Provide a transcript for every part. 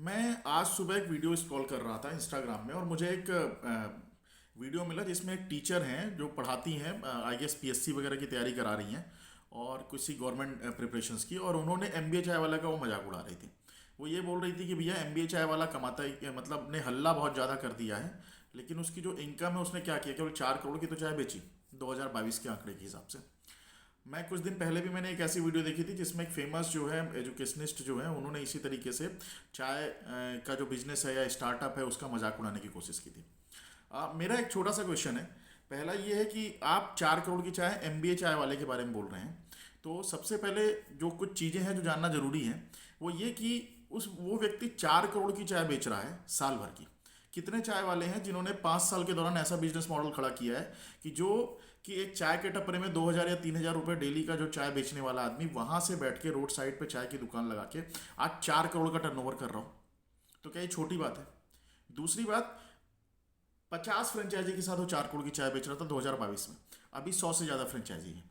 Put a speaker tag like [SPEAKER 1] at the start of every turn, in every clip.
[SPEAKER 1] मैं आज सुबह एक वीडियो स्क्रॉल कर रहा था इंस्टाग्राम में और मुझे एक वीडियो मिला जिसमें एक टीचर हैं जो पढ़ाती हैं, आई गेस पीएससी वगैरह की तैयारी करा रही हैं और किसी गवर्नमेंट प्रिपरेशंस की। और उन्होंने एमबीए चाय वाला का वो मजाक उड़ा रही थी। वो ये बोल रही थी कि भैया एमबीए चाय वाला कमाता ही मतलब ने हल्ला बहुत ज़्यादा कर दिया है, लेकिन उसकी जो इनकम है उसने क्या किया, केवल 4 करोड़ की तो चाय बेची 2022 के आंकड़े के हिसाब से। मैं कुछ दिन पहले भी मैंने एक ऐसी वीडियो देखी थी जिसमें एक फेमस जो है एजुकेशनिस्ट जो है उन्होंने इसी तरीके से चाय का जो बिजनेस है या स्टार्टअप है उसका मजाक उड़ाने की कोशिश की थी। मेरा एक छोटा सा क्वेश्चन है। पहला ये है कि आप 4 करोड़ की चाय एमबीए चाय वाले के बारे में बोल रहे हैं, तो सबसे पहले जो कुछ चीज़ें हैं जो जानना जरूरी है वो ये कि उस वो व्यक्ति 4 करोड़ की चाय बेच रहा है साल भर की। कितने चाय वाले हैं जिन्होंने 5 साल के दौरान ऐसा बिजनेस मॉडल खड़ा किया है कि जो कि एक चाय के टपरे में 2,000 या 3,000 रुपये डेली का जो चाय बेचने वाला आदमी वहां से बैठ के रोड साइड पे चाय की दुकान लगा के आज 4 करोड़ का टर्नओवर कर रहा हो, तो क्या ये छोटी बात है? दूसरी बात, 50 फ्रेंचाइजी के साथ वो 4 करोड़ की चाय बेच रहा था 2022 में। अभी 100 से ज़्यादा फ्रेंचाइजी है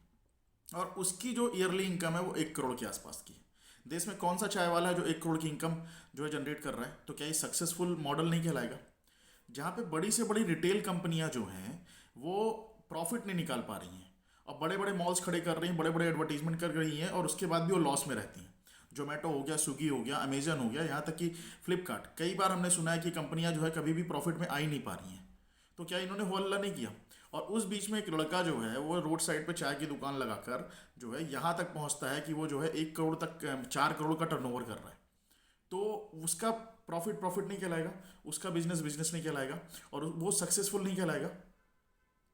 [SPEAKER 1] और उसकी जो ईयरली इनकम है वो 1 करोड़ के आसपास की है। देश में कौन सा चाय वाला है जो 1 करोड़ की इनकम जो है जनरेट कर रहा है? तो क्या ये सक्सेसफुल मॉडल नहीं कहलाएगा? जहाँ पे बड़ी से बड़ी रिटेल कंपनियां जो हैं वो प्रॉफिट नहीं निकाल पा रही हैं और बड़े बड़े मॉल्स खड़े कर रही हैं, बड़े बड़े एडवर्टीजमेंट कर रही हैं और उसके बाद भी वो लॉस में रहती हैं। जोमेटो हो गया, स्विगी हो गया, अमेजन हो गया, यहाँ तक कि फ्लिपकार्ट, कई बार हमने सुना है कि कंपनियां जो है कभी भी प्रॉफिट में आ ही नहीं पा रही हैं। तो क्या इन्होंने वो हल्ला नहीं किया? और उस बीच में एक लड़का जो है वो रोड साइड पे चाय की दुकान लगाकर जो है यहाँ तक पहुँचता है कि वो जो है 1 करोड़ तक 4 करोड़ का टर्नओवर कर रहा है। तो उसका प्रॉफिट प्रॉफिट नहीं कहलाएगा, उसका बिजनेस बिजनेस नहीं कहलाएगा और वो सक्सेसफुल नहीं कहलाएगा।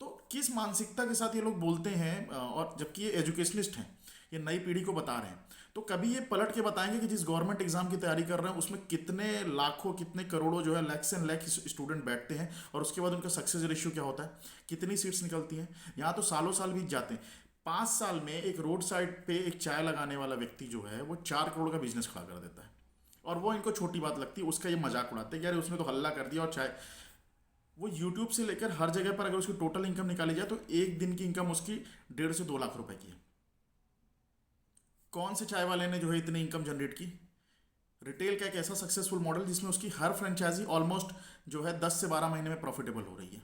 [SPEAKER 1] तो किस मानसिकता के साथ ये लोग बोलते हैं, और जबकि ये एजुकेशनिस्ट हैं, ये नई पीढ़ी को बता रहे हैं। तो कभी ये पलट के बताएंगे कि जिस गवर्नमेंट एग्जाम की तैयारी कर रहे हैं उसमें कितने लाखों कितने करोड़ों जो है लैक्स एंड लैक्स स्टूडेंट बैठते हैं और उसके बाद उनका सक्सेस रेशियो क्या होता है, कितनी सीट्स निकलती हैं? यहाँ तो सालों साल बीत जाते हैं। 5 साल में एक रोड साइड पे एक चाय लगाने वाला व्यक्ति जो है वो 4 करोड़ का बिजनेस खड़ा कर देता है और वो इनको छोटी बात लगती है, उसका ये मजाक उड़ाते हैं कि यार उसने तो हल्ला कर दिया। और चाय वो यूट्यूब से लेकर हर जगह पर अगर उसकी टोटल इनकम निकाली जाए तो एक दिन की इनकम उसकी 1.5 से 2 लाख रुपए की है। कौन से चाय वाले ने जो है इतनी इनकम जनरेट की? रिटेल का एक ऐसा सक्सेसफुल मॉडल जिसमें उसकी हर फ्रेंचाइजी ऑलमोस्ट जो है 10 से 12 महीने में प्रॉफिटेबल हो रही है।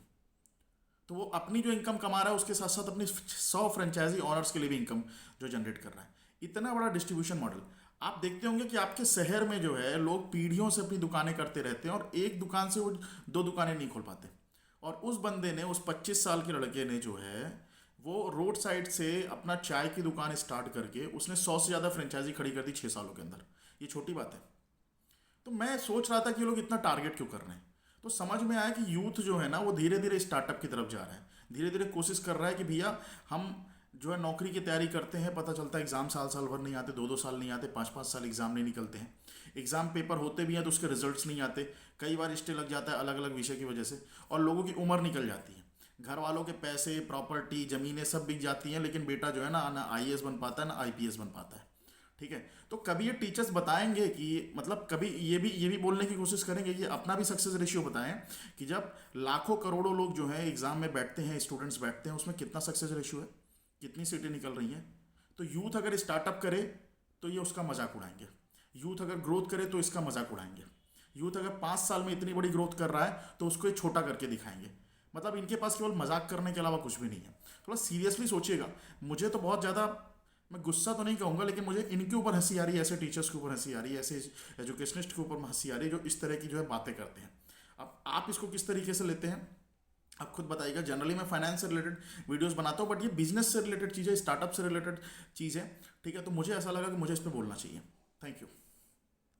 [SPEAKER 1] तो वो अपनी जो इनकम कमा रहा है उसके साथ साथ अपनी 100 फ्रेंचाइजी ऑनर्स के लिए भी इनकम जो जनरेट कर रहा है। इतना बड़ा डिस्ट्रीब्यूशन मॉडल। आप देखते होंगे कि आपके शहर में जो है लोग पीढ़ियों से अपनी दुकानें करते रहते हैं और एक दुकान से वो 2 दुकानें नहीं खोल पाते। और उस बंदे ने, उस 25 साल के लड़के ने जो है वो रोड साइड से अपना चाय की दुकान स्टार्ट करके उसने 100 से ज़्यादा फ्रेंचाइजी खड़ी कर दी 6 सालों के अंदर। ये छोटी बात है? तो मैं सोच रहा था कि ये लोग इतना टारगेट क्यों कर रहे हैं। तो समझ में आया कि यूथ जो है ना वो धीरे धीरे स्टार्टअप की तरफ जा रहा है, धीरे धीरे कोशिश कर रहा है कि भैया हम जो है नौकरी की तैयारी करते हैं, पता चलता है एग्ज़ाम साल साल भर नहीं आते, 2 2 साल नहीं आते, 5 5 साल एग्ज़ाम नहीं निकलते हैं। एग्ज़ाम पेपर होते भी हैं तो उसके रिजल्ट्स नहीं आते, कई बार स्टे लग जाता है अलग अलग विषय की वजह से, और लोगों की उम्र निकल जाती है, घर वालों के पैसे प्रॉपर्टी ज़मीनें सब बिक जाती हैं, लेकिन बेटा जो है ना आईएएस बन पाता है ना आईपीएस बन पाता है। ठीक है? तो कभी ये टीचर्स बताएंगे कि मतलब कभी ये भी बोलने की कोशिश करेंगे, ये अपना भी सक्सेस रेशियो बताएं कि जब लाखों करोड़ों लोग जो हैं एग्जाम में बैठते हैं, स्टूडेंट्स बैठते हैं, उसमें कितना सक्सेस रेशियो है, कितनी सीटें निकल रही हैं। तो यूथ अगर स्टार्टअप करे तो ये उसका मजाक उड़ाएंगे, यूथ अगर ग्रोथ करे तो इसका मजाक उड़ाएंगे, यूथ अगर 5 साल में इतनी बड़ी ग्रोथ कर रहा है तो उसको ये छोटा करके दिखाएंगे। मतलब इनके पास केवल मजाक करने के अलावा कुछ भी नहीं है। थोड़ा सीरियसली सोचिएगा। मुझे तो बहुत ज़्यादा, मैं गुस्सा तो नहीं कहूँगा, लेकिन मुझे इनके ऊपर हंसी आ रही है, ऐसे टीचर्स के ऊपर हंसी आ रही है, ऐसे एजुकेशनिस्ट के ऊपर हंसी आ रही है जो इस तरह की जो है बातें करते हैं। अब आप इसको किस तरीके से लेते हैं आप खुद बताइएगा। जनरली मैं फाइनेंस से रिलेटेड वीडियोस बनाता हूँ, बट ये बिजनेस से रिलेटेड चीज़ है, स्टार्टअप से रिलेटेड चीज़ है। ठीक है? तो मुझे ऐसा लगा कि मुझे इस पर बोलना चाहिए। Thank you.